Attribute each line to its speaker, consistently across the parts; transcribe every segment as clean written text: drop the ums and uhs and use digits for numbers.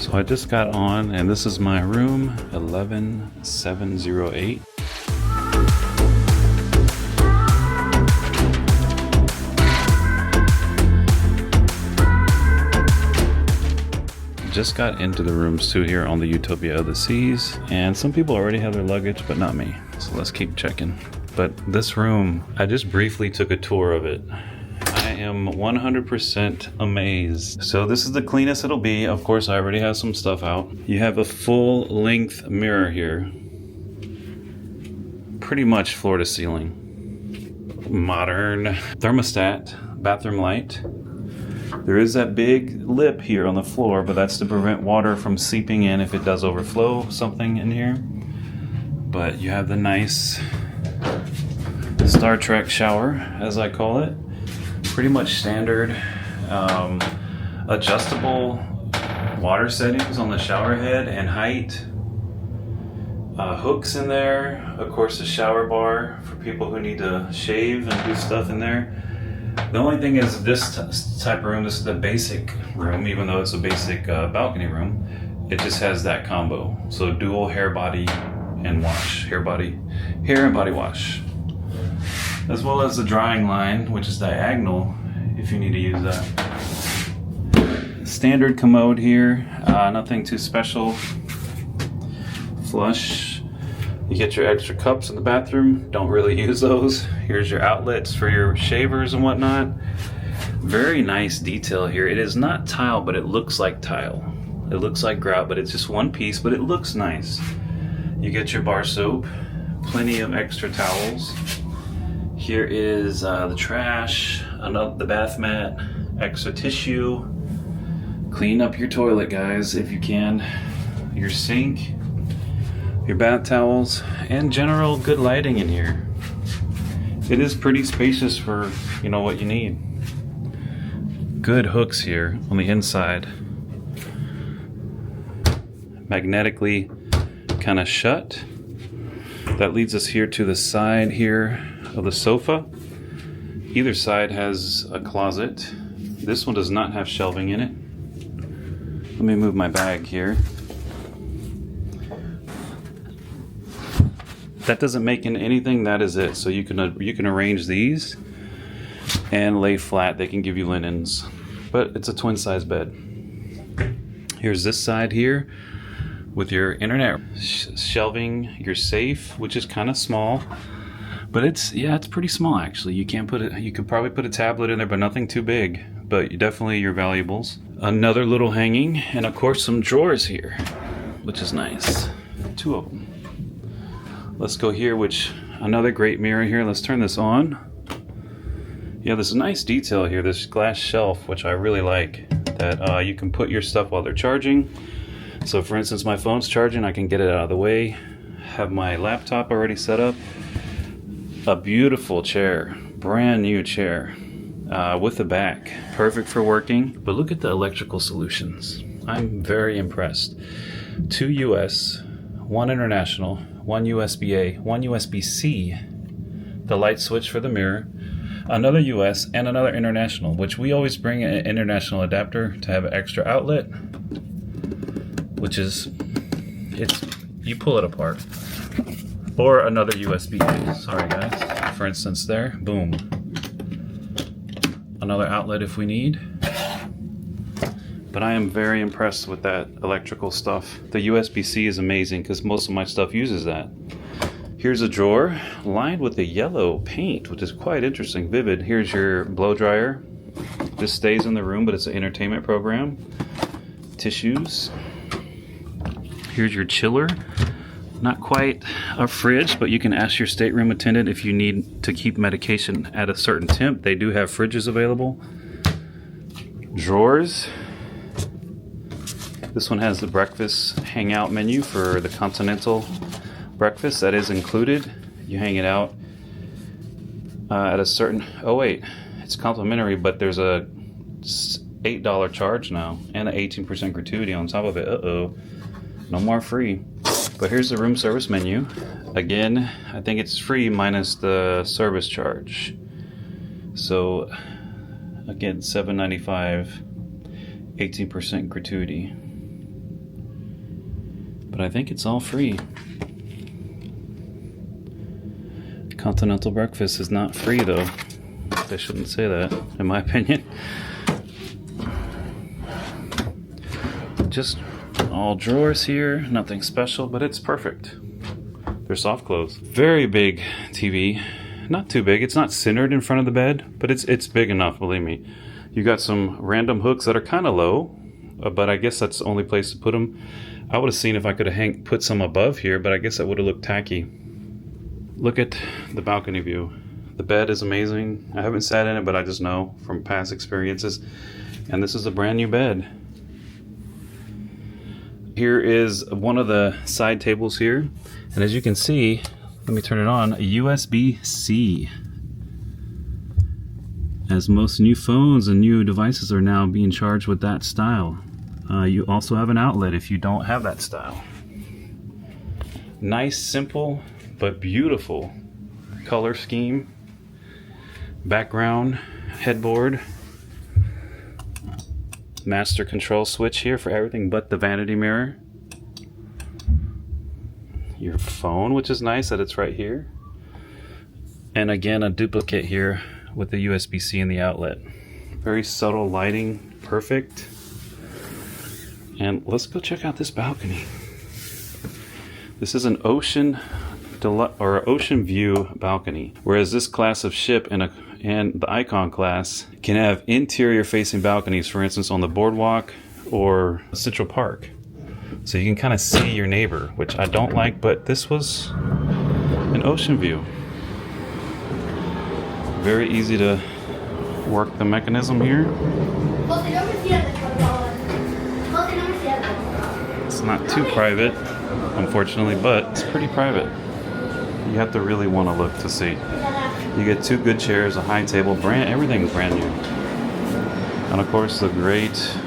Speaker 1: So I just got on, and this is my room, 11708. Just got into the rooms too here on the Utopia of the Seas, and some people already have their luggage, but not me. So let's keep checking. But this room, I just briefly took a tour of it. I am 100% amazed. So this is the cleanest it'll be. Of course, I already have some stuff out. You have a full length mirror here. Pretty much floor to ceiling. Modern thermostat, bathroom light. There is that big lip here on the floor, but that's to prevent water from seeping in if it does overflow something in here. But you have the nice Star Trek shower, as I call it. Pretty much standard adjustable water settings on the shower head and height. Hooks in there. Of course, a shower bar for people who need to shave and do stuff in there. The only thing is this type of room, this is the basic room, even though it's a basic balcony room, it just has that combo. So dual hair, body, and wash. Hair and body wash. As well as the drying line, which is diagonal, if you need to use that. Standard commode here, nothing too special. Flush. You get your extra cups in the bathroom, don't really use those. Here's your outlets for your shavers and whatnot. Very nice detail here. It is not tile, but it looks like tile. It looks like grout, but it's just one piece, but it looks nice. You get your bar soap, plenty of extra towels. Here is the trash, the bath mat, extra tissue. Clean up your toilet, guys, if you can. Your sink, your bath towels, and general good lighting in here. It is pretty spacious for, you know, what you need. Good hooks here on the inside. Magnetically kind of shut. That leads us here to the side here of the sofa. Either side has a closet. This one does not have shelving in it. Let me move my bag here. That doesn't make anything, that is it. So you can arrange these and lay flat. They can give you linens, but it's a twin size bed. Here's this side here with your internet shelving, your safe, which is kind of small, but it's pretty small actually. You could probably put a tablet in there, but nothing too big, but definitely your valuables. Another little hanging, and of course some drawers here, which is nice. 2 of them. Let's go here, another great mirror here. Let's turn this on. Yeah, there's a nice detail here. This glass shelf, which I really like, that you can put your stuff while they're charging. So for instance, my phone's charging, I can get it out of the way. Have my laptop already set up. A beautiful chair, brand new chair with a back. Perfect for working. But look at the electrical solutions. I'm very impressed. 2 US, 1 international, 1 USB-A, 1 USB-C, the light switch for the mirror, another US, and another international, which we always bring an international adapter to have an extra outlet, which is, you pull it apart. Or another USB-A, sorry guys. For instance there, boom. Another outlet if we need. But I am very impressed with that electrical stuff. The USB-C is amazing because most of my stuff uses that. Here's a drawer lined with a yellow paint, which is quite interesting, vivid. Here's your blow dryer. This stays in the room, but it's an entertainment program. Tissues. Here's your chiller. Not quite a fridge, but you can ask your stateroom attendant if you need to keep medication at a certain temp. They do have fridges available. Drawers. This one has the breakfast hangout menu for the continental breakfast. That is included. You hang it out at a certain, oh wait, it's complimentary, but there's a $8 charge now and an 18% gratuity on top of it. Uh-oh, no more free. But here's the room service menu. Again, I think it's free minus the service charge. So again, $7.95, 18% gratuity. But I think it's all free. Continental breakfast is not free though. I shouldn't say that, in my opinion. Just all drawers here, nothing special, but it's perfect. They're soft close. Very big TV. Not too big. It's not centered in front of the bed, but it's big enough, believe me. You got some random hooks that are kind of low, but I guess that's the only place to put them. I would have seen if I could have put some above here, but I guess that would have looked tacky. Look at the balcony view. The bed is amazing. I haven't sat in it, but I just know from past experiences. And this is a brand new bed. Here is one of the side tables here. And as you can see, let me turn it on, a USB-C. As most new phones and new devices are now being charged with that style. You also have an outlet if you don't have that style. Nice, simple, but beautiful color scheme. Background, headboard. Master control switch here for everything but the vanity mirror. Your phone, which is nice that it's right here. And again, a duplicate here with the USB-C in the outlet. Very subtle lighting, perfect. And let's go check out this balcony. This is an Ocean View balcony, whereas this class of ship and the Icon class can have interior facing balconies, for instance on the boardwalk or Central Park. So you can kind of see your neighbor, which I don't like, but this was an Ocean View. Very easy to work the mechanism here. It's not too private, unfortunately, but it's pretty private. You have to really want to look to see. You get two good chairs, a high table, everything's brand new. And of course the great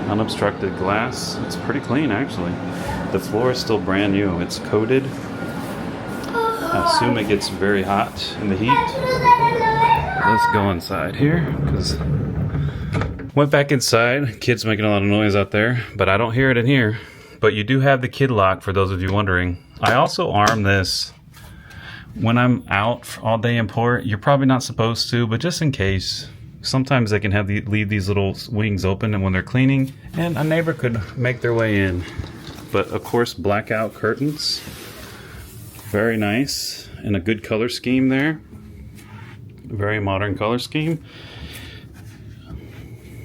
Speaker 1: unobstructed glass. It's pretty clean actually. The floor is still brand new. It's coated. I assume it gets very hot in the heat. Let's go inside here, because went back inside. Kids making a lot of noise out there, but I don't hear it in here. But you do have the kid lock for those of you wondering. I also arm this when I'm out all day in port. You're probably not supposed to, but just in case. Sometimes they can leave these little wings open, and when they're cleaning, and a neighbor could make their way in. But of course, blackout curtains. Very nice, and a good color scheme there. Very modern color scheme.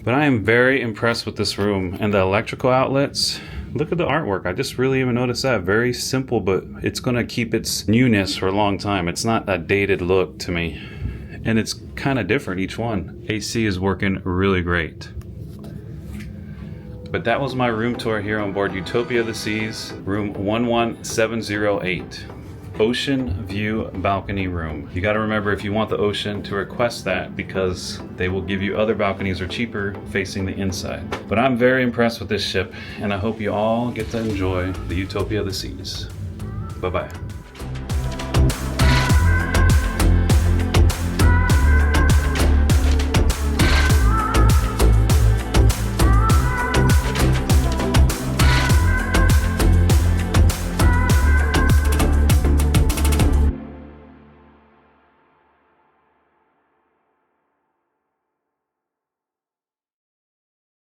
Speaker 1: But I am very impressed with this room and the electrical outlets. Look at the artwork. I just really even noticed that. Very simple, but it's going to keep its newness for a long time. It's not a dated look to me. And it's kind of different, each one. AC is working really great. But that was my room tour here on board Utopia of the Seas, room 11708. Ocean View Balcony Room. You got to remember, if you want the ocean, to request that, because they will give you other balconies or cheaper facing the inside. But I'm very impressed with this ship, and I hope you all get to enjoy the Utopia of the Seas. Bye-bye.